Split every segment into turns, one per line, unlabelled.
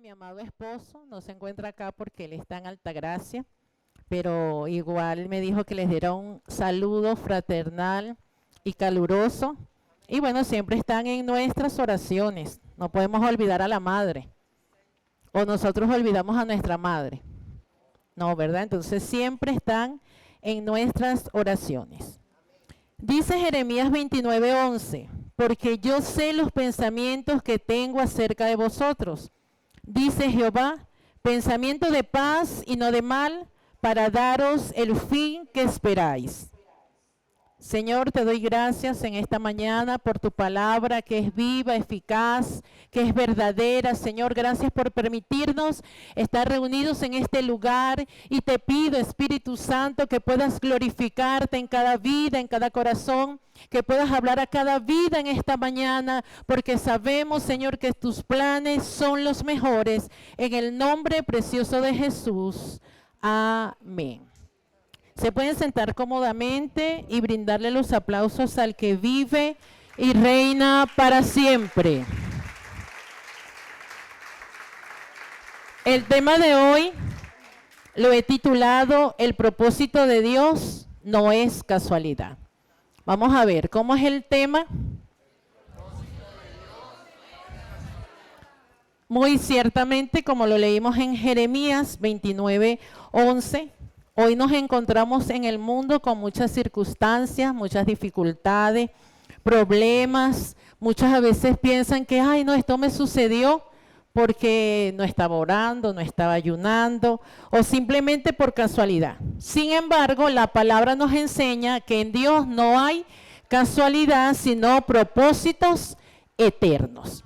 mi amado esposo. No se encuentra acá porque él está en Altagracia, pero igual me dijo que les diera un saludo fraternal y caluroso. Y bueno, siempre están en nuestras oraciones. No podemos olvidar a la madre. O nosotros olvidamos a nuestra madre. No, ¿verdad? Entonces siempre están en nuestras oraciones. Dice Jeremías 29:11, porque yo sé los pensamientos que tengo acerca de vosotros, dice Jehová, pensamiento de paz y no de mal, para daros el fin que esperáis. Señor, te doy gracias en esta mañana por tu palabra que es viva, eficaz, que es verdadera. Señor, gracias por permitirnos estar reunidos en este lugar y te pido, Espíritu Santo, que puedas glorificarte en cada vida, en cada corazón, que puedas hablar a cada vida en esta mañana, porque sabemos, Señor, que tus planes son los mejores. En el nombre precioso de Jesús. Amén. Se pueden sentar cómodamente y brindarle los aplausos al que vive y reina para siempre. El tema de hoy lo he titulado El propósito de Dios no es casualidad. Vamos a ver, ¿cómo es el tema? Muy ciertamente, como lo leímos en Jeremías 29:11, hoy nos encontramos en el mundo con muchas circunstancias, muchas dificultades, problemas. Muchas a veces piensan que, ay, no, esto me sucedió porque no estaba orando, no estaba ayunando o simplemente por casualidad. Sin embargo, la palabra nos enseña que en Dios no hay casualidad, sino propósitos eternos.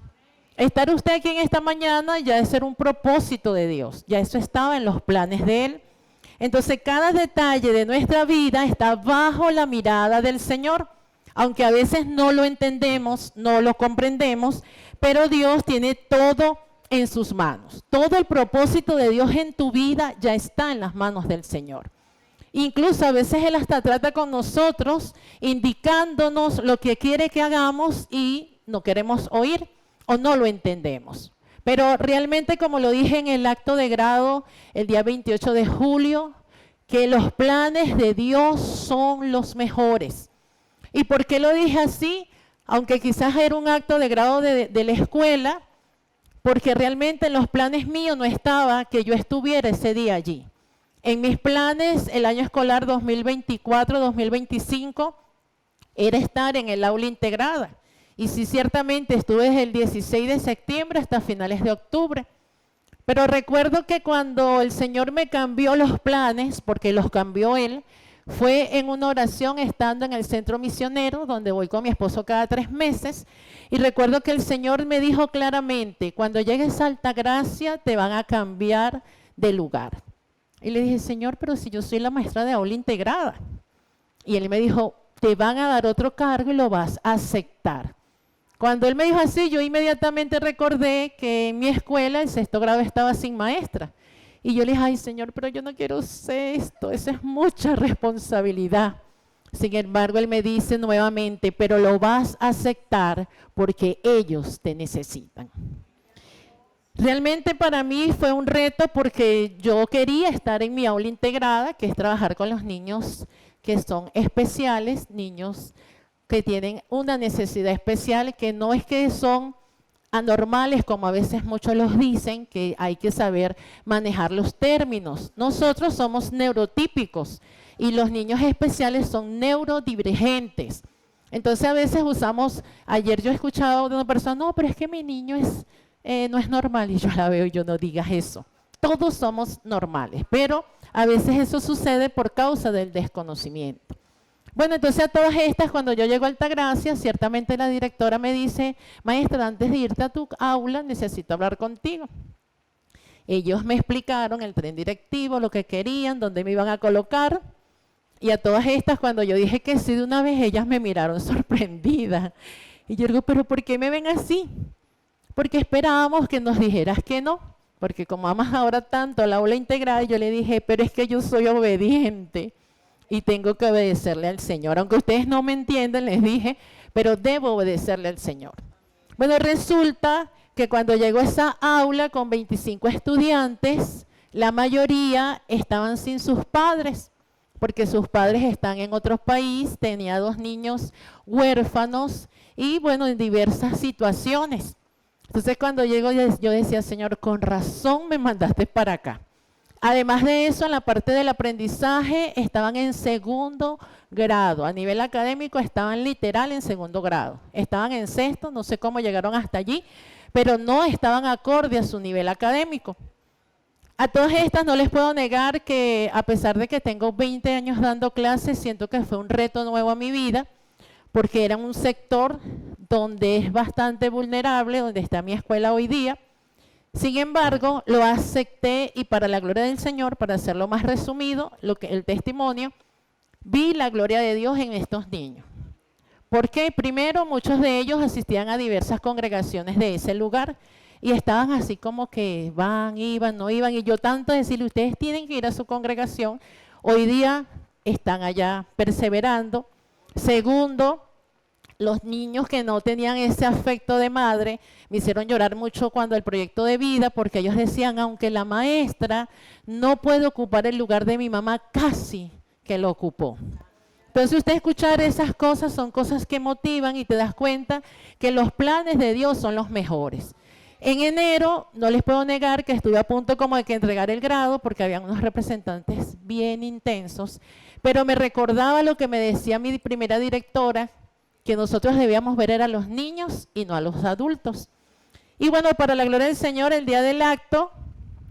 Estar usted aquí en esta mañana ya es ser un propósito de Dios, ya eso estaba en los planes de Él. Entonces cada detalle de nuestra vida está bajo la mirada del Señor, aunque a veces no lo entendemos, no lo comprendemos, pero Dios tiene todo en sus manos. Todo el propósito de Dios en tu vida ya está en las manos del Señor. Incluso a veces Él hasta trata con nosotros, indicándonos lo que quiere que hagamos y no queremos oír o no lo entendemos. Pero realmente, como lo dije en el acto de grado el día 28 de julio, que los planes de Dios son los mejores. ¿Y por qué lo dije así? Aunque quizás era un acto de grado de la escuela, porque realmente en los planes míos no estaba que yo estuviera ese día allí. En mis planes, el año escolar 2024-2025 era estar en el aula integrada. Y sí, ciertamente estuve desde el 16 de septiembre hasta finales de octubre. Pero recuerdo que cuando el Señor me cambió los planes, porque los cambió Él, fue en una oración estando en el centro misionero, donde voy con mi esposo cada 3 meses. Y recuerdo que el Señor me dijo claramente, cuando llegues a Altagracia te van a cambiar de lugar. Y le dije, Señor, pero si yo soy la maestra de aula integrada. Y Él me dijo, te van a dar otro cargo y lo vas a aceptar. Cuando Él me dijo así, yo inmediatamente recordé que en mi escuela, el 6º grado, estaba sin maestra. Y yo le dije, ay, Señor, pero yo no quiero hacer esto, esa es mucha responsabilidad. Sin embargo, Él me dice nuevamente, pero lo vas a aceptar porque ellos te necesitan. Realmente para mí fue un reto porque yo quería estar en mi aula integrada, que es trabajar con los niños que son especiales, niños que tienen una necesidad especial, que no es que son anormales, como a veces muchos los dicen, que hay que saber manejar los términos. Nosotros somos neurotípicos y los niños especiales son neurodivergentes. Entonces a veces usamos, ayer yo he escuchado de una persona, no, pero es que mi niño no es normal, y yo la veo y yo no digas eso. Todos somos normales, pero a veces eso sucede por causa del desconocimiento. Bueno, entonces a todas estas, cuando yo llego a Altagracia, ciertamente la directora me dice, maestra, antes de irte a tu aula, necesito hablar contigo. Ellos me explicaron el tren directivo, lo que querían, dónde me iban a colocar. Y a todas estas, cuando yo dije que sí de una vez, ellas me miraron sorprendidas. Y yo digo, ¿pero por qué me ven así? Porque esperábamos que nos dijeras que no. Porque como amas ahora tanto la aula integrada, yo le dije, pero es que yo soy obediente. Y tengo que obedecerle al Señor. Aunque ustedes no me entienden, les dije, pero debo obedecerle al Señor. Bueno, resulta que cuando llegó a esa aula con 25 estudiantes, la mayoría estaban sin sus padres, porque sus padres están en otro país, tenía 2 niños huérfanos y bueno, en diversas situaciones. Entonces cuando llego yo decía, Señor, con razón me mandaste para acá. Además de eso, en la parte del aprendizaje estaban en segundo grado. A nivel académico estaban literal en segundo grado. Estaban en sexto, no sé cómo llegaron hasta allí, pero no estaban acorde a su nivel académico. A todas estas no les puedo negar que a pesar de que tengo 20 años dando clases, siento que fue un reto nuevo a mi vida, porque era un sector donde es bastante vulnerable, donde está mi escuela hoy día. Sin embargo, lo acepté y para la gloria del Señor, para hacerlo más resumido, el testimonio, vi la gloria de Dios en estos niños. Porque primero muchos de ellos asistían a diversas congregaciones de ese lugar y estaban así como que iban, no iban. Y yo tanto decirle, ustedes tienen que ir a su congregación. Hoy día están allá perseverando. Segundo, los niños que no tenían ese afecto de madre me hicieron llorar mucho cuando el proyecto de vida, porque ellos decían, aunque la maestra no puede ocupar el lugar de mi mamá, casi que lo ocupó. Entonces usted escuchar esas cosas son cosas que motivan y te das cuenta que los planes de Dios son los mejores. En enero, no les puedo negar que estuve a punto como de que entregar el grado, porque habían unos representantes bien intensos, pero me recordaba lo que me decía mi primera directora, que nosotros debíamos ver era a los niños y no a los adultos. Y bueno, para la gloria del Señor, el día del acto,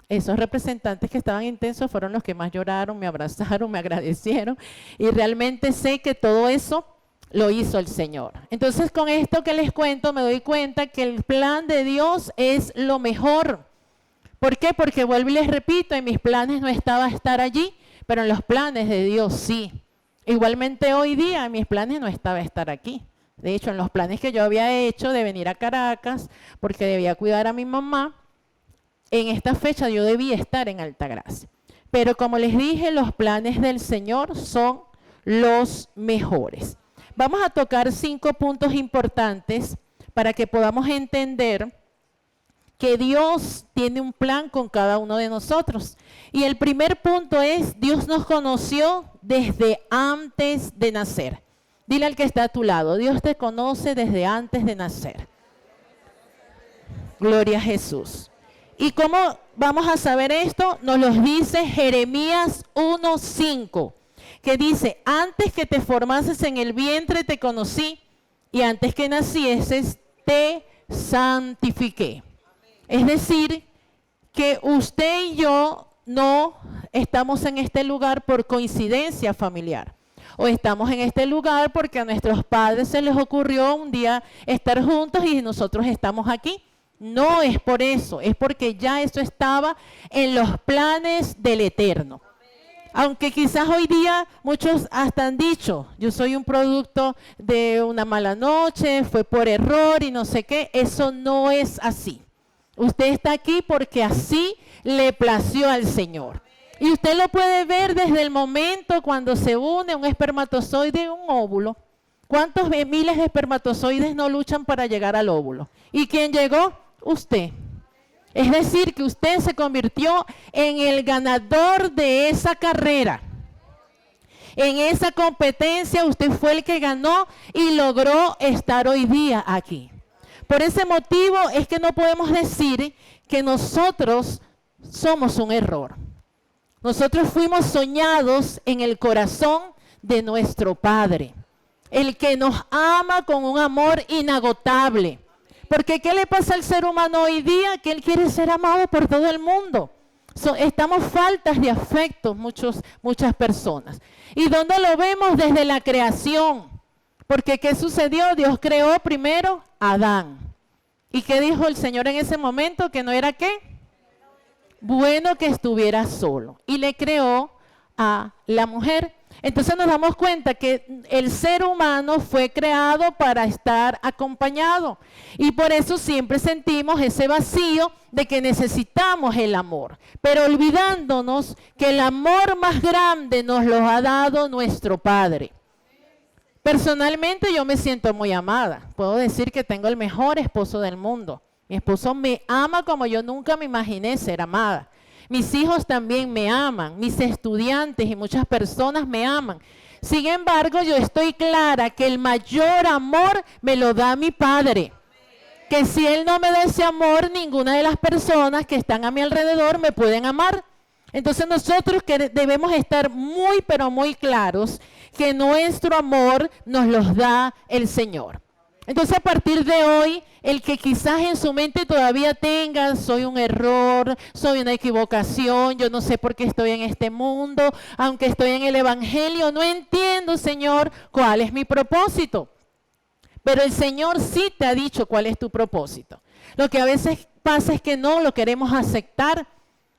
esos representantes que estaban intensos fueron los que más lloraron, me abrazaron, me agradecieron, y realmente sé que todo eso lo hizo el Señor. Entonces, con esto que les cuento, me doy cuenta que el plan de Dios es lo mejor. ¿Por qué? Porque vuelvo y les repito, en mis planes no estaba estar allí, pero en los planes de Dios sí. Igualmente hoy día en mis planes no estaba estar aquí. De hecho, en los planes que yo había hecho de venir a Caracas, porque debía cuidar a mi mamá, en esta fecha yo debía estar en Altagracia. Pero como les dije, los planes del Señor son los mejores. Vamos a tocar 5 puntos importantes para que podamos entender que Dios tiene un plan con cada uno de nosotros. Y el primer punto es, Dios nos conoció desde antes de nacer. Dile al que está a tu lado, Dios te conoce desde antes de nacer. Gloria a Jesús. ¿Y cómo vamos a saber esto? Nos lo dice Jeremías 1:5, que dice, antes que te formases en el vientre te conocí, y antes que nacieses te santifiqué. Es decir, que usted y yo no estamos en este lugar por coincidencia familiar. O estamos en este lugar porque a nuestros padres se les ocurrió un día estar juntos y nosotros estamos aquí. No es por eso, es porque ya eso estaba en los planes del Eterno. Aunque quizás hoy día muchos hasta han dicho, yo soy un producto de una mala noche, fue por error y no sé qué, eso no es así. Usted está aquí porque así le plació al Señor. Y usted lo puede ver desde el momento cuando se une un espermatozoide y un óvulo. ¿Cuántos miles de espermatozoides no luchan para llegar al óvulo? ¿Y quién llegó? Usted. Es decir, que usted se convirtió en el ganador de esa carrera. En esa competencia usted fue el que ganó y logró estar hoy día aquí. Por ese motivo es que no podemos decir que nosotros somos un error. Nosotros fuimos soñados en el corazón de nuestro Padre, el que nos ama con un amor inagotable. Porque ¿qué le pasa al ser humano hoy día? Que él quiere ser amado por todo el mundo. Estamos faltas de afecto muchas personas. ¿Y dónde lo vemos? Desde la creación. Porque ¿qué sucedió? Dios creó primero a Adán. ¿Y qué dijo el Señor en ese momento? ¿Que no era qué? Bueno que estuviera solo. Y le creó a la mujer. Entonces nos damos cuenta que el ser humano fue creado para estar acompañado. Y por eso siempre sentimos ese vacío de que necesitamos el amor. Pero olvidándonos que el amor más grande nos lo ha dado nuestro Padre. Personalmente yo me siento muy amada. Puedo decir que tengo el mejor esposo del mundo. Mi esposo me ama como yo nunca me imaginé ser amada. Mis hijos también me aman, mis estudiantes y muchas personas me aman. Sin embargo, yo estoy clara que el mayor amor me lo da mi Padre. Que si Él no me da ese amor, ninguna de las personas que están a mi alrededor me pueden amar. Entonces nosotros debemos estar muy, pero muy claros que nuestro amor nos los da el Señor. Entonces a partir de hoy, el que quizás en su mente todavía tenga, soy un error, soy una equivocación, yo no sé por qué estoy en este mundo, aunque estoy en el Evangelio, no entiendo, Señor, cuál es mi propósito. Pero el Señor sí te ha dicho cuál es tu propósito. Lo que a veces pasa es que no lo queremos aceptar.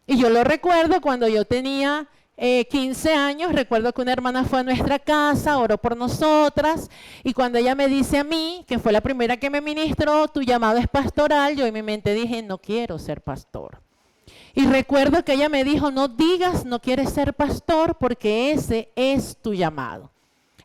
Y yo lo recuerdo cuando yo tenía 15 años, recuerdo que una hermana fue a nuestra casa, oró por nosotras, y cuando ella me dice a mí, que fue la primera que me ministró, tu llamado es pastoral, yo en mi mente dije, no quiero ser pastor. Y recuerdo que ella me dijo, no digas no quieres ser pastor porque ese es tu llamado.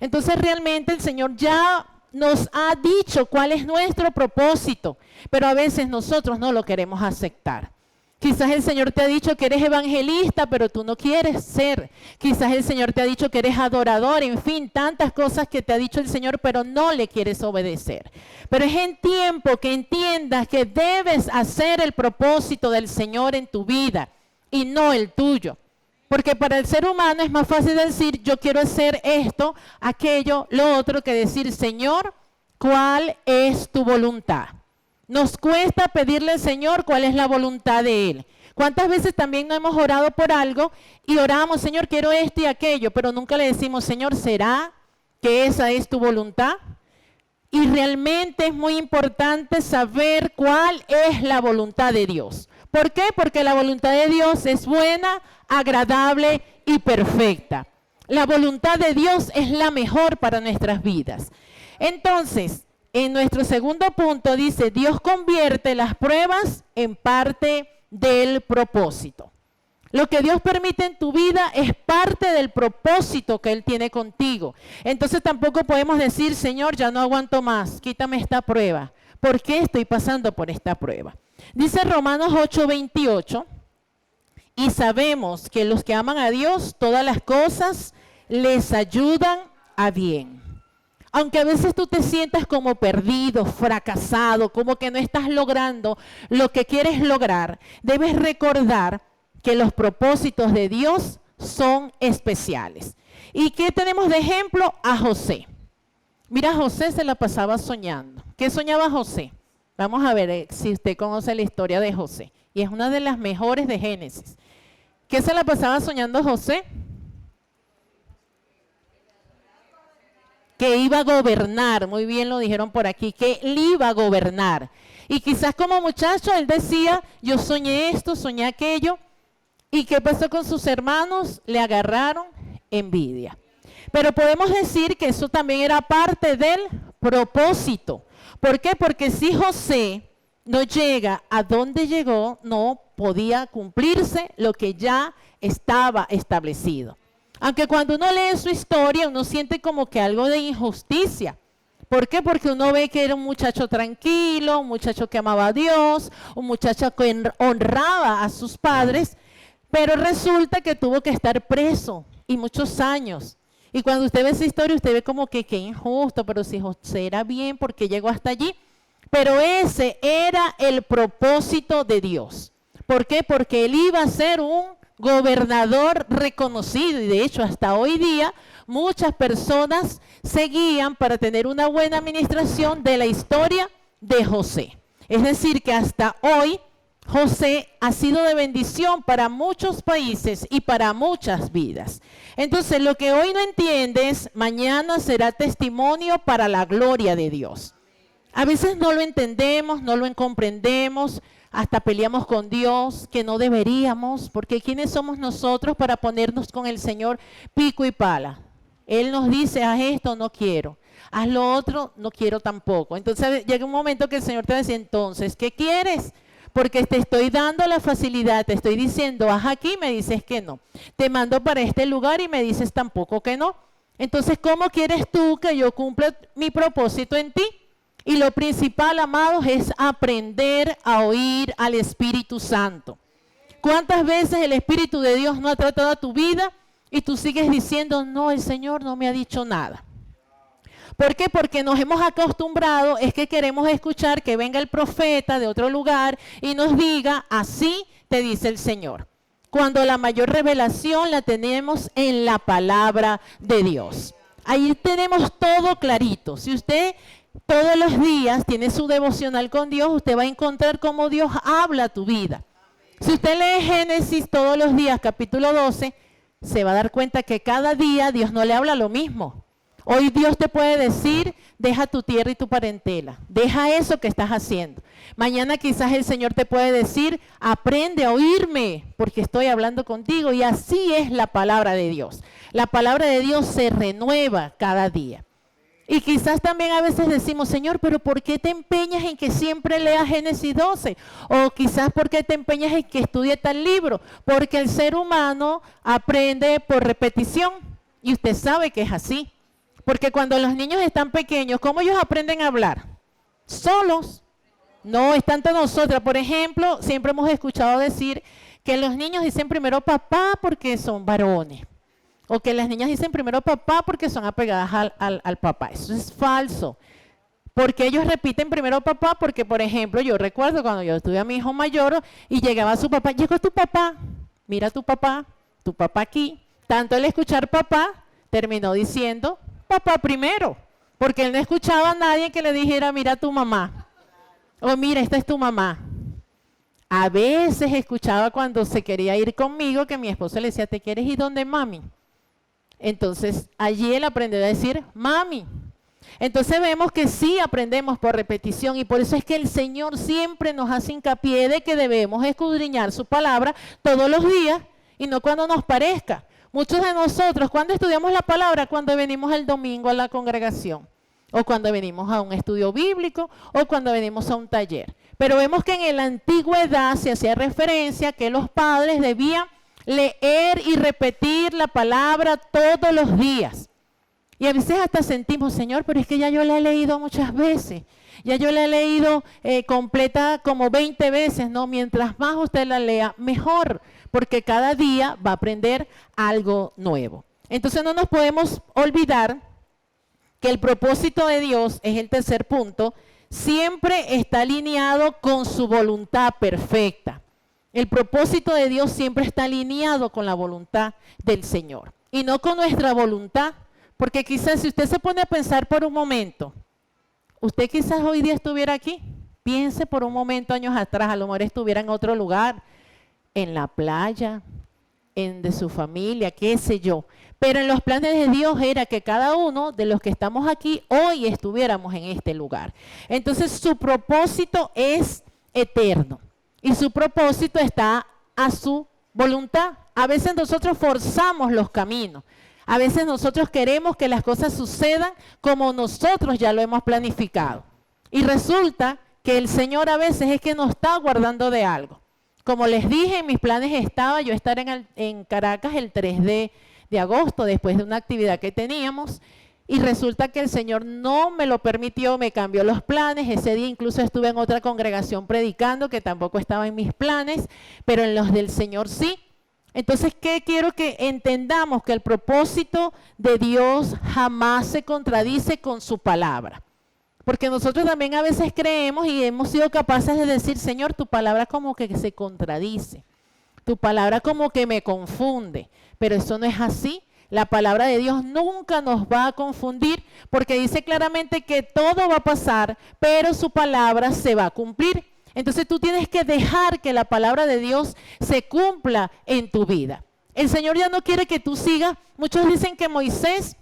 Entonces realmente el Señor ya nos ha dicho cuál es nuestro propósito, pero a veces nosotros no lo queremos aceptar. Quizás el Señor te ha dicho que eres evangelista, pero tú no quieres ser. Quizás el Señor te ha dicho que eres adorador, en fin, tantas cosas que te ha dicho el Señor, pero no le quieres obedecer. Pero es en tiempo que entiendas que debes hacer el propósito del Señor en tu vida y no el tuyo. Porque para el ser humano es más fácil decir, yo quiero hacer esto, aquello, lo otro, que decir, Señor, ¿cuál es tu voluntad? Nos cuesta pedirle al Señor cuál es la voluntad de Él. ¿Cuántas veces también no hemos orado por algo y oramos, Señor, quiero esto y aquello, pero nunca le decimos, Señor, ¿será que esa es tu voluntad? Y realmente es muy importante saber cuál es la voluntad de Dios. ¿Por qué? Porque la voluntad de Dios es buena, agradable y perfecta. La voluntad de Dios es la mejor para nuestras vidas. Entonces, en nuestro segundo punto dice, Dios convierte las pruebas en parte del propósito. Lo que Dios permite en tu vida es parte del propósito que Él tiene contigo. Entonces tampoco podemos decir, Señor, ya no aguanto más, quítame esta prueba. ¿Por qué estoy pasando por esta prueba? Dice Romanos 8:28, y sabemos que los que aman a Dios, todas las cosas les ayudan a bien. Aunque a veces tú te sientas como perdido, fracasado, como que no estás logrando lo que quieres lograr, debes recordar que los propósitos de Dios son especiales. ¿Y qué tenemos de ejemplo? A José. Mira, José se la pasaba soñando. ¿Qué soñaba José? Vamos a ver si usted conoce la historia de José. Y es una de las mejores de Génesis. ¿Qué se la pasaba soñando José? Que iba a gobernar, muy bien lo dijeron por aquí, que él iba a gobernar. Y quizás como muchacho él decía, yo soñé esto, soñé aquello. ¿Y qué pasó con sus hermanos? Le agarraron envidia. Pero podemos decir que eso también era parte del propósito. ¿Por qué? Porque si José no llega a donde llegó, no podía cumplirse lo que ya estaba establecido. Aunque cuando uno lee su historia, uno siente como que algo de injusticia. ¿Por qué? Porque uno ve que era un muchacho tranquilo, un muchacho que amaba a Dios, un muchacho que honraba a sus padres, pero resulta que tuvo que estar preso y muchos años. Y cuando usted ve esa historia, usted ve como que qué injusto, pero si José era bien, ¿por qué llegó hasta allí? Pero ese era el propósito de Dios. ¿Por qué? Porque él iba a ser un gobernador reconocido, y de hecho hasta hoy día muchas personas seguían para tener una buena administración de la historia de José. Es decir, que hasta hoy José ha sido de bendición para muchos países y para muchas vidas. Entonces, lo que hoy no entiendes, mañana será testimonio para la gloria de Dios. A veces no lo entendemos, no lo comprendemos, hasta peleamos con Dios, que no deberíamos, porque ¿quiénes somos nosotros para ponernos con el Señor pico y pala? Él nos dice, haz esto, no quiero. Haz lo otro, no quiero tampoco. Entonces llega un momento que el Señor te dice, entonces, ¿qué quieres? Porque te estoy dando la facilidad, te estoy diciendo, haz aquí, me dices que no. Te mando para este lugar y me dices tampoco que no. Entonces, ¿cómo quieres tú que yo cumpla mi propósito en ti? Y lo principal, amados, es aprender a oír al Espíritu Santo. ¿Cuántas veces el Espíritu de Dios no ha tratado a tu vida y tú sigues diciendo, no, el Señor no me ha dicho nada? ¿Por qué? Porque nos hemos acostumbrado, es que queremos escuchar que venga el profeta de otro lugar y nos diga, así te dice el Señor. Cuando la mayor revelación la tenemos en la palabra de Dios. Ahí tenemos todo clarito. Si usted todos los días tiene su devocional con Dios, usted va a encontrar cómo Dios habla a tu vida. Si usted lee Génesis todos los días, capítulo 12, se va a dar cuenta que cada día Dios no le habla lo mismo. Hoy Dios te puede decir, deja tu tierra y tu parentela, deja eso que estás haciendo. Mañana quizás el Señor te puede decir, aprende a oírme porque estoy hablando contigo, y así es la palabra de Dios. La palabra de Dios se renueva cada día. Y quizás también a veces decimos, Señor, pero ¿por qué te empeñas en que siempre leas Génesis 12? O quizás ¿por qué te empeñas en que estudie tal libro? Porque el ser humano aprende por repetición, y usted sabe que es así. Porque cuando los niños están pequeños, ¿cómo ellos aprenden a hablar? Solos. No es tanto nosotras. Por ejemplo, siempre hemos escuchado decir que los niños dicen primero papá porque son varones. O que las niñas dicen primero papá porque son apegadas al papá. Eso es falso. Porque ellos repiten primero papá porque, por ejemplo, yo recuerdo cuando yo tuve a mi hijo mayor y llegaba su papá, llegó tu papá, mira tu papá aquí. Tanto el escuchar papá terminó diciendo papá primero, porque él no escuchaba a nadie que le dijera, mira tu mamá, o mira, esta es tu mamá. A veces escuchaba cuando se quería ir conmigo que mi esposo le decía, ¿te quieres ir donde mami? Entonces, allí él aprendió a decir, mami. Entonces vemos que sí aprendemos por repetición, y por eso es que el Señor siempre nos hace hincapié de que debemos escudriñar su palabra todos los días y no cuando nos parezca. Muchos de nosotros, ¿cuándo estudiamos la palabra? Cuando venimos el domingo a la congregación, o cuando venimos a un estudio bíblico, o cuando venimos a un taller. Pero vemos que en la antigüedad se hacía referencia que los padres debían leer y repetir la palabra todos los días. Y a veces hasta sentimos, Señor, pero es que ya yo la he leído muchas veces. Ya yo la he leído completa como 20 veces. No, mientras más usted la lea, mejor. Porque cada día va a aprender algo nuevo. Entonces no nos podemos olvidar que el propósito de Dios, es el tercer punto, siempre está alineado con su voluntad perfecta. El propósito de Dios siempre está alineado con la voluntad del Señor y no con nuestra voluntad, porque quizás si usted se pone a pensar por un momento, usted quizás hoy día estuviera aquí, piense por un momento años atrás, a lo mejor estuviera en otro lugar, en la playa, de su familia, qué sé yo. Pero en los planes de Dios era que cada uno de los que estamos aquí hoy estuviéramos en este lugar. Entonces su propósito es eterno y su propósito está a su voluntad. A veces nosotros forzamos los caminos. A veces nosotros queremos que las cosas sucedan como nosotros ya lo hemos planificado. Y resulta que el Señor a veces es que nos está guardando de algo. Como les dije, en mis planes estaba yo estar en Caracas el 3 de agosto, después de una actividad que teníamos, y resulta que el Señor no me lo permitió, me cambió los planes. Ese día incluso estuve en otra congregación predicando, que tampoco estaba en mis planes, pero en los del Señor sí. Entonces, ¿qué quiero que entendamos? Que el propósito de Dios jamás se contradice con su palabra. Porque nosotros también a veces creemos y hemos sido capaces de decir, Señor, tu palabra como que se contradice. Tu palabra como que me confunde. Pero eso no es así. La palabra de Dios nunca nos va a confundir porque dice claramente que todo va a pasar, pero su palabra se va a cumplir. Entonces tú tienes que dejar que la palabra de Dios se cumpla en tu vida. El Señor ya no quiere que tú sigas. Muchos dicen que Moisés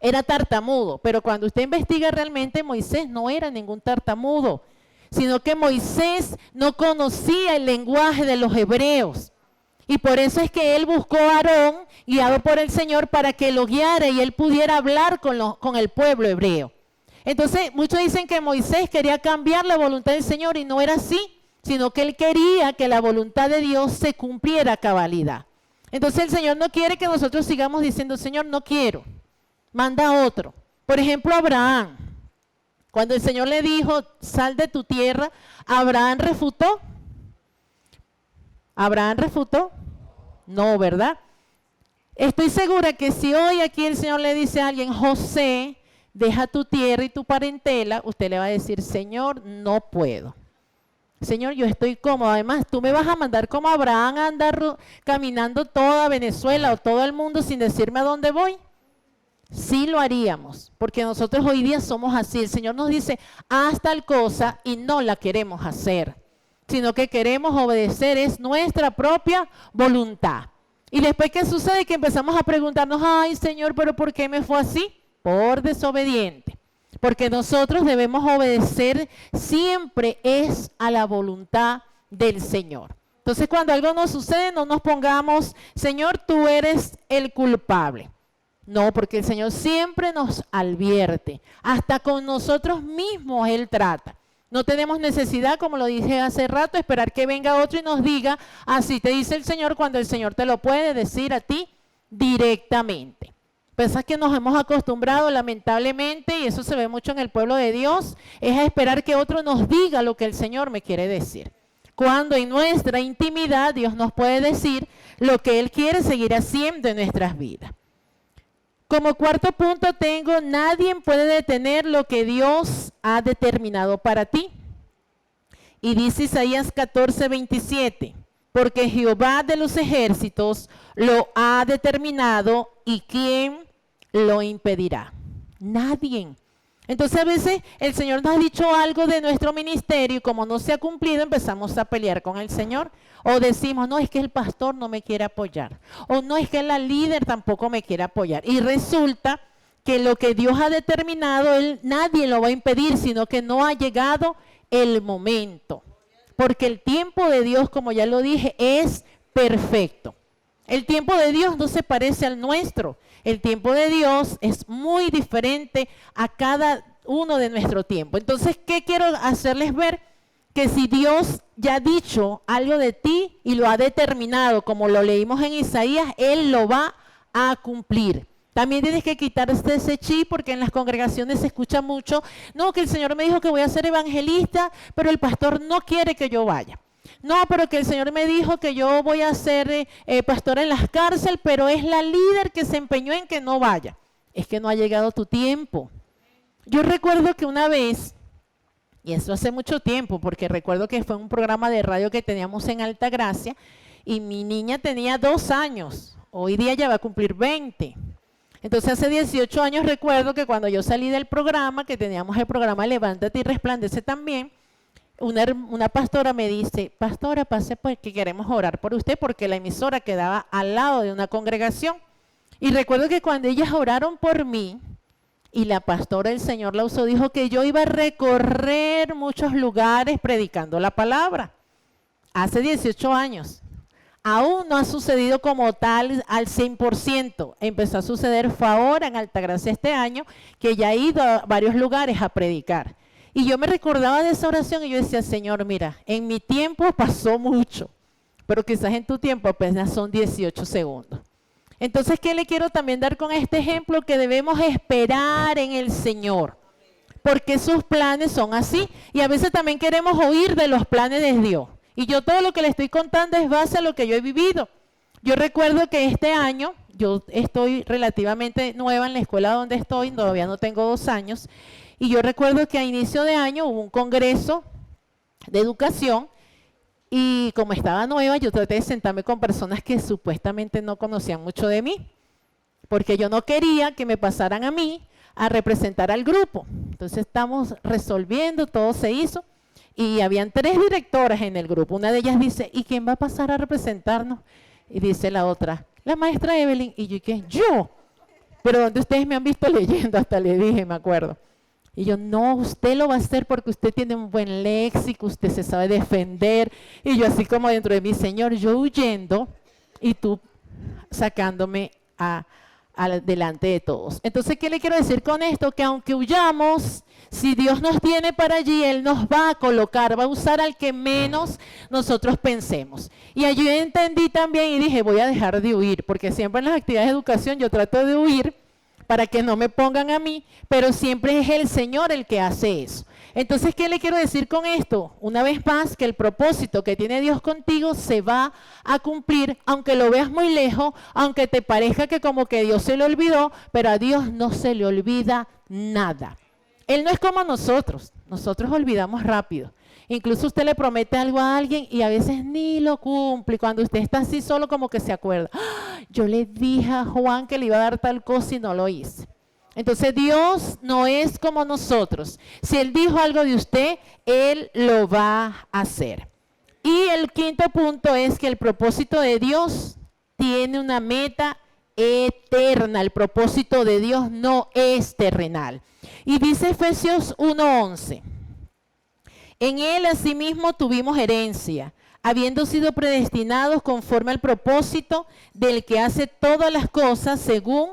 era tartamudo, pero cuando usted investiga realmente Moisés no era ningún tartamudo, sino que Moisés no conocía el lenguaje de los hebreos. Y por eso es que él buscó a Aarón, guiado por el Señor, para que lo guiara y él pudiera hablar con el pueblo hebreo. Entonces, muchos dicen que Moisés quería cambiar la voluntad del Señor y no era así, sino que él quería que la voluntad de Dios se cumpliera a cabalidad. Entonces, el Señor no quiere que nosotros sigamos diciendo, Señor, no quiero. manda a otro. Por ejemplo, Abraham. Cuando el Señor le dijo, sal de tu tierra, ¿Abraham refutó? ¿Abraham refutó? No, ¿verdad? Estoy segura que si hoy aquí el Señor le dice a alguien, José, deja tu tierra y tu parentela, usted le va a decir, Señor, no puedo. Señor, yo estoy cómodo. Además, tú me vas a mandar como Abraham a andar caminando toda Venezuela o todo el mundo sin decirme a dónde voy. Sí lo haríamos, porque nosotros hoy día somos así. El Señor nos dice, haz tal cosa y no la queremos hacer, sino que queremos obedecer, es nuestra propia voluntad. Y después, ¿qué sucede? Que empezamos a preguntarnos, ay Señor, ¿pero por qué me fue así? Por desobediente. Porque nosotros debemos obedecer siempre es a la voluntad del Señor. Entonces, cuando algo nos sucede, no nos pongamos, Señor, tú eres el culpable. No, porque el Señor siempre nos advierte. Hasta con nosotros mismos Él trata. No tenemos necesidad, como lo dije hace rato, esperar que venga otro y nos diga, así te dice el Señor, cuando el Señor te lo puede decir a ti directamente. Pensás que nos hemos acostumbrado lamentablemente, y eso se ve mucho en el pueblo de Dios, es a esperar que otro nos diga lo que el Señor me quiere decir. Cuando en nuestra intimidad Dios nos puede decir lo que Él quiere seguir haciendo en nuestras vidas. Como cuarto punto tengo, nadie puede detener lo que Dios ha determinado para ti. Y dice Isaías 14:27, porque Jehová de los ejércitos lo ha determinado y ¿quién lo impedirá? Nadie. Entonces a veces el Señor nos ha dicho algo de nuestro ministerio y como no se ha cumplido empezamos a pelear con el Señor. O decimos, no, es que el pastor no me quiere apoyar. O no, es que la líder tampoco me quiere apoyar. Y resulta que lo que Dios ha determinado, nadie lo va a impedir, sino que no ha llegado el momento. Porque el tiempo de Dios, como ya lo dije, es perfecto. El tiempo de Dios no se parece al nuestro. El tiempo de Dios es muy diferente a cada uno de nuestro tiempo. Entonces, ¿qué quiero hacerles ver? Que si Dios ya ha dicho algo de ti y lo ha determinado, como lo leímos en Isaías, Él lo va a cumplir. También tienes que quitarte ese chip porque en las congregaciones se escucha mucho, no, que el Señor me dijo que voy a ser evangelista, pero el pastor no quiere que yo vaya. No, pero que el Señor me dijo que yo voy a ser pastora en las cárceles, pero es la líder que se empeñó en que no vaya. Es que no ha llegado tu tiempo. Yo recuerdo que una vez, y eso hace mucho tiempo, porque recuerdo que fue un programa de radio que teníamos en Altagracia, y mi niña tenía 2 años, hoy día ya va a cumplir 20. Entonces hace 18 años recuerdo que cuando yo salí del programa, que teníamos el programa Levántate y Resplandece también, una pastora me dice, pastora, pase porque queremos orar por usted, porque la emisora quedaba al lado de una congregación. Y recuerdo que cuando ellas oraron por mí, y la pastora, el Señor la usó, dijo que yo iba a recorrer muchos lugares predicando la palabra. Hace 18 años. Aún no ha sucedido como tal al 100%. Empezó a suceder, fue ahora en Altagracia este año, que ya he ido a varios lugares a predicar. Y yo me recordaba de esa oración y yo decía, Señor, mira, en mi tiempo pasó mucho, pero quizás en tu tiempo apenas son 18 segundos. Entonces, ¿qué le quiero también dar con este ejemplo? Que debemos esperar en el Señor, porque sus planes son así. Y a veces también queremos oír de los planes de Dios. Y yo todo lo que le estoy contando es base a lo que yo he vivido. Yo recuerdo que este año, yo estoy relativamente nueva en la escuela donde estoy, todavía no tengo 2 años, y yo recuerdo que a inicio de año hubo un congreso de educación, y como estaba nueva, yo traté de sentarme con personas que supuestamente no conocían mucho de mí, porque yo no quería que me pasaran a mí a representar al grupo. Entonces estamos resolviendo, todo se hizo, y habían 3 directoras en el grupo. Una de ellas dice, ¿y quién va a pasar a representarnos? Y dice la otra, la maestra Evelyn. Y yo, ¿qué? ¿Yo? Pero ¿dónde ustedes me han visto leyendo? Hasta le dije, me acuerdo. Y yo, no, usted lo va a hacer porque usted tiene un buen léxico, usted se sabe defender. Y yo así como dentro de mí, Señor, yo huyendo y tú sacándome delante de todos. Entonces, ¿qué le quiero decir con esto? Que aunque huyamos, si Dios nos tiene para allí, Él nos va a colocar, va a usar al que menos nosotros pensemos. Y allí entendí también y dije, voy a dejar de huir, porque siempre en las actividades de educación yo trato de huir para que no me pongan a mí, pero siempre es el Señor el que hace eso. Entonces, ¿qué le quiero decir con esto? Una vez más, que el propósito que tiene Dios contigo se va a cumplir, aunque lo veas muy lejos, aunque te parezca que como que Dios se le olvidó, pero a Dios no se le olvida nada. Él no es como nosotros olvidamos rápido. Incluso usted le promete algo a alguien y a veces ni lo cumple. Cuando usted está así solo como que se acuerda. ¡Ah! Yo le dije a Juan que le iba a dar tal cosa y no lo hice. Entonces Dios no es como nosotros. Si Él dijo algo de usted, Él lo va a hacer. Y el quinto punto es que el propósito de Dios tiene una meta eterna. El propósito de Dios no es terrenal. Y dice Efesios 1:11. En Él asimismo tuvimos herencia, habiendo sido predestinados conforme al propósito del que hace todas las cosas según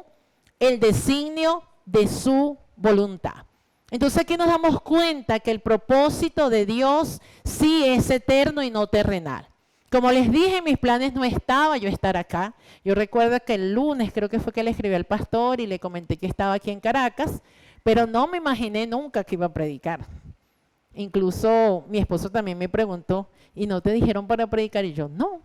el designio de su voluntad. Entonces aquí nos damos cuenta que el propósito de Dios sí es eterno y no terrenal. Como les dije, en mis planes no estaba yo estar acá. Yo recuerdo que el lunes creo que fue que le escribí al pastor y le comenté que estaba aquí en Caracas, pero no me imaginé nunca que iba a predicar. Incluso mi esposo también me preguntó, ¿y no te dijeron para predicar? Y yo, no.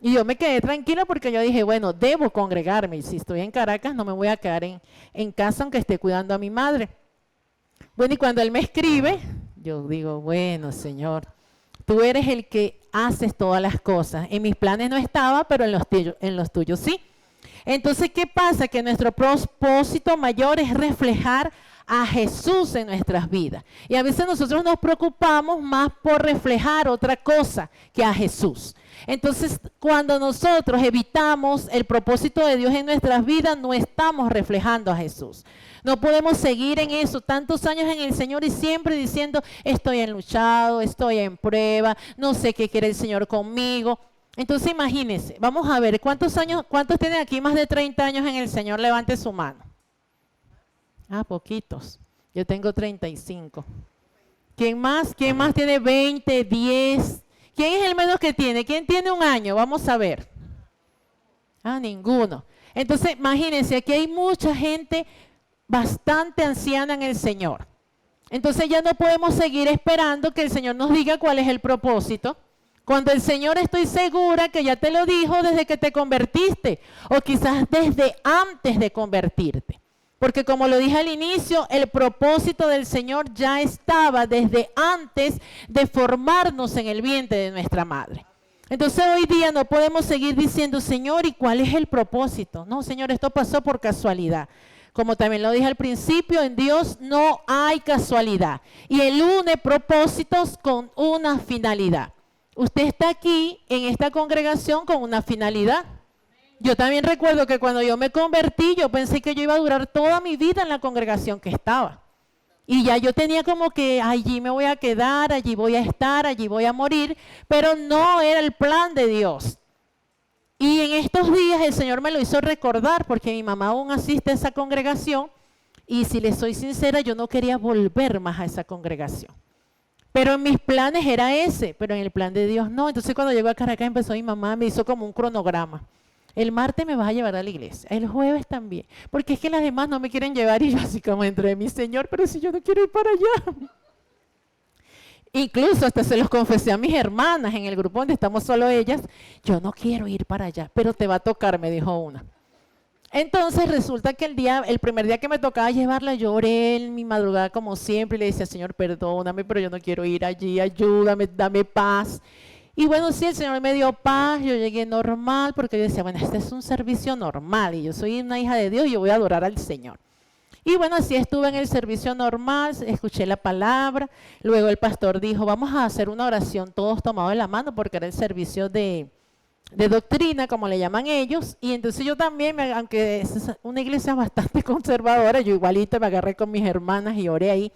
Y yo me quedé tranquila porque yo dije, bueno, debo congregarme. Y si estoy en Caracas, no me voy a quedar en casa aunque esté cuidando a mi madre. Bueno, y cuando él me escribe, yo digo, bueno, Señor, tú eres el que haces todas las cosas. En mis planes no estaba, pero en los tuyos sí. Entonces, ¿qué pasa? Que nuestro propósito mayor es reflejar a Jesús en nuestras vidas. Y a veces nosotros nos preocupamos más por reflejar otra cosa que a Jesús. Entonces, cuando nosotros evitamos el propósito de Dios en nuestras vidas, no estamos reflejando a Jesús. No podemos seguir en eso tantos años en el Señor y siempre diciendo, estoy enluchado, estoy en prueba, no sé qué quiere el Señor conmigo. Entonces, imagínense, vamos a ver, ¿cuántos tienen aquí más de 30 años en el Señor? Levante su mano. Ah, poquitos. Yo tengo 35. ¿Quién más? ¿Quién más tiene 20, 10? ¿Quién es el menos que tiene? ¿Quién tiene un año? Vamos a ver. Ah, ninguno. Entonces, imagínense, aquí hay mucha gente bastante anciana en el Señor. Entonces ya no podemos seguir esperando que el Señor nos diga cuál es el propósito. Cuando el Señor, estoy segura que ya te lo dijo desde que te convertiste o quizás desde antes de convertirte. Porque como lo dije al inicio, el propósito del Señor ya estaba desde antes de formarnos en el vientre de nuestra madre. Entonces hoy día no podemos seguir diciendo, Señor, ¿y cuál es el propósito? No, Señor, esto pasó por casualidad. Como también lo dije al principio, en Dios no hay casualidad. Y Él une propósitos con una finalidad. Usted está aquí en esta congregación con una finalidad. Yo también recuerdo que cuando yo me convertí, yo pensé que yo iba a durar toda mi vida en la congregación que estaba. Y ya yo tenía como que allí me voy a quedar, allí voy a estar, allí voy a morir, pero no era el plan de Dios. Y en estos días el Señor me lo hizo recordar porque mi mamá aún asiste a esa congregación y si le soy sincera, yo no quería volver más a esa congregación. Pero en mis planes era ese, pero en el plan de Dios no. Entonces cuando llegó a Caracas empezó mi mamá, me hizo como un cronograma. El martes me vas a llevar a la iglesia, el jueves también, porque es que las demás no me quieren llevar y yo así como entre mi Señor, pero si yo no quiero ir para allá. Incluso hasta se los confesé a mis hermanas en el grupo donde estamos solo ellas, yo no quiero ir para allá, pero te va a tocar, me dijo una. Entonces resulta que el primer día que me tocaba llevarla, lloré en mi madrugada como siempre y le decía, Señor, perdóname, pero yo no quiero ir allí, ayúdame, dame paz. Y bueno, sí, el Señor me dio paz, yo llegué normal, porque yo decía, bueno, este es un servicio normal y yo soy una hija de Dios y yo voy a adorar al Señor. Y bueno, así estuve en el servicio normal, escuché la palabra, luego el pastor dijo, vamos a hacer una oración todos tomados de la mano, porque era el servicio de doctrina, como le llaman ellos, y entonces yo también, aunque es una iglesia bastante conservadora, yo igualito me agarré con mis hermanas y oré ahí.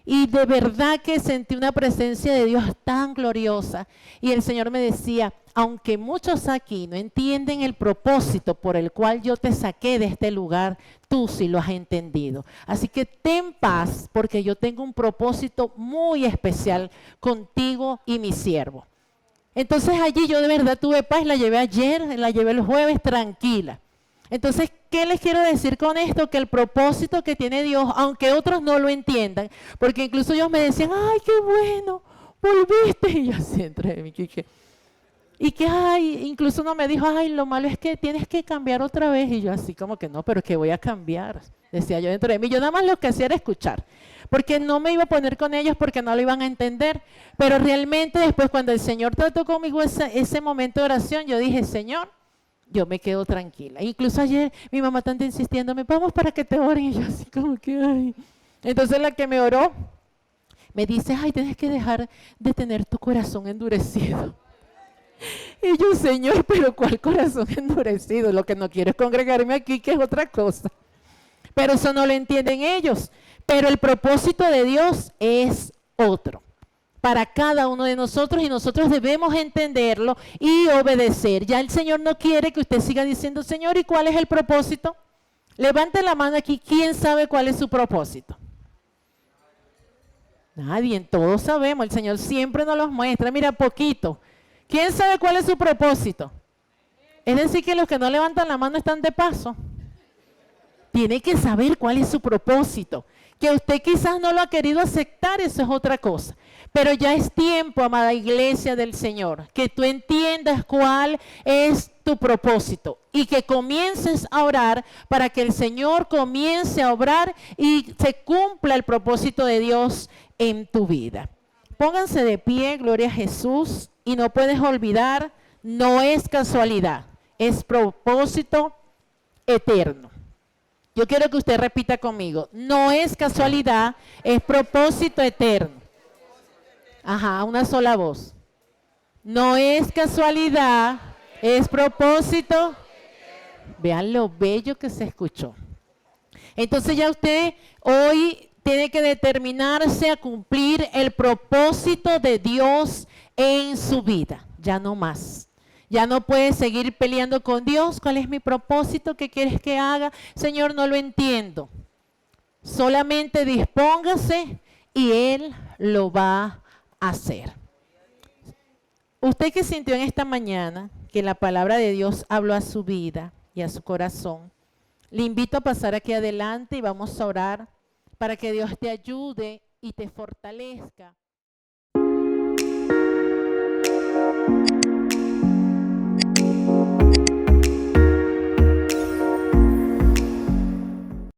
Y de verdad que sentí una presencia de Dios tan gloriosa. Y el Señor me decía, aunque muchos aquí no entienden el propósito por el cual yo te saqué de este lugar, tú sí lo has entendido. Así que ten paz, porque yo tengo un propósito muy especial contigo y mi siervo. Entonces allí yo de verdad tuve paz, la llevé ayer, la llevé el jueves tranquila. Entonces, ¿qué les quiero decir con esto? Que el propósito que tiene Dios, aunque otros no lo entiendan, porque incluso ellos me decían, ay, qué bueno, volviste, y yo así entre mí, y que, ay, incluso uno me dijo, ay, lo malo es que tienes que cambiar otra vez, y yo así como que no, pero que voy a cambiar, decía yo dentro de mí. Yo nada más lo que hacía era escuchar, porque no me iba a poner con ellos porque no lo iban a entender, pero realmente después cuando el Señor trató conmigo ese momento de oración, yo dije, Señor, yo me quedo tranquila. Incluso ayer mi mamá tanto insistiéndome, vamos para que te oren, y yo así como que, ay. Entonces la que me oró, me dice, ay, tienes que dejar de tener tu corazón endurecido. Y yo, Señor, pero ¿cuál corazón endurecido? Lo que no quiero es congregarme aquí, que es otra cosa. Pero eso no lo entienden ellos. Pero el propósito de Dios es otro para cada uno de nosotros y nosotros debemos entenderlo y obedecer. Ya el Señor no quiere que usted siga diciendo, Señor, ¿y cuál es el propósito? Levante la mano aquí, ¿quién sabe cuál es su propósito? Nadie, todos sabemos, el Señor siempre nos los muestra, mira, poquito. ¿Quién sabe cuál es su propósito? Es decir, que los que no levantan la mano están de paso. Tiene que saber cuál es su propósito. Que usted quizás no lo ha querido aceptar, eso es otra cosa. Pero ya es tiempo, amada iglesia del Señor, que tú entiendas cuál es tu propósito y que comiences a orar para que el Señor comience a obrar y se cumpla el propósito de Dios en tu vida. Pónganse de pie, gloria a Jesús, y no puedes olvidar, no es casualidad, es propósito eterno. Yo quiero que usted repita conmigo, no es casualidad, es propósito eterno. Ajá, una sola voz. No es casualidad, es propósito. Vean lo bello que se escuchó. Entonces ya usted hoy tiene que determinarse a cumplir el propósito de Dios en su vida. Ya no más. Ya no puede seguir peleando con Dios. ¿Cuál es mi propósito? ¿Qué quieres que haga? Señor, no lo entiendo. Solamente dispóngase y Él lo va a hacer. Usted que sintió en esta mañana que la palabra de Dios habló a su vida y a su corazón, le invito a pasar aquí adelante y vamos a orar para que Dios te ayude y te fortalezca.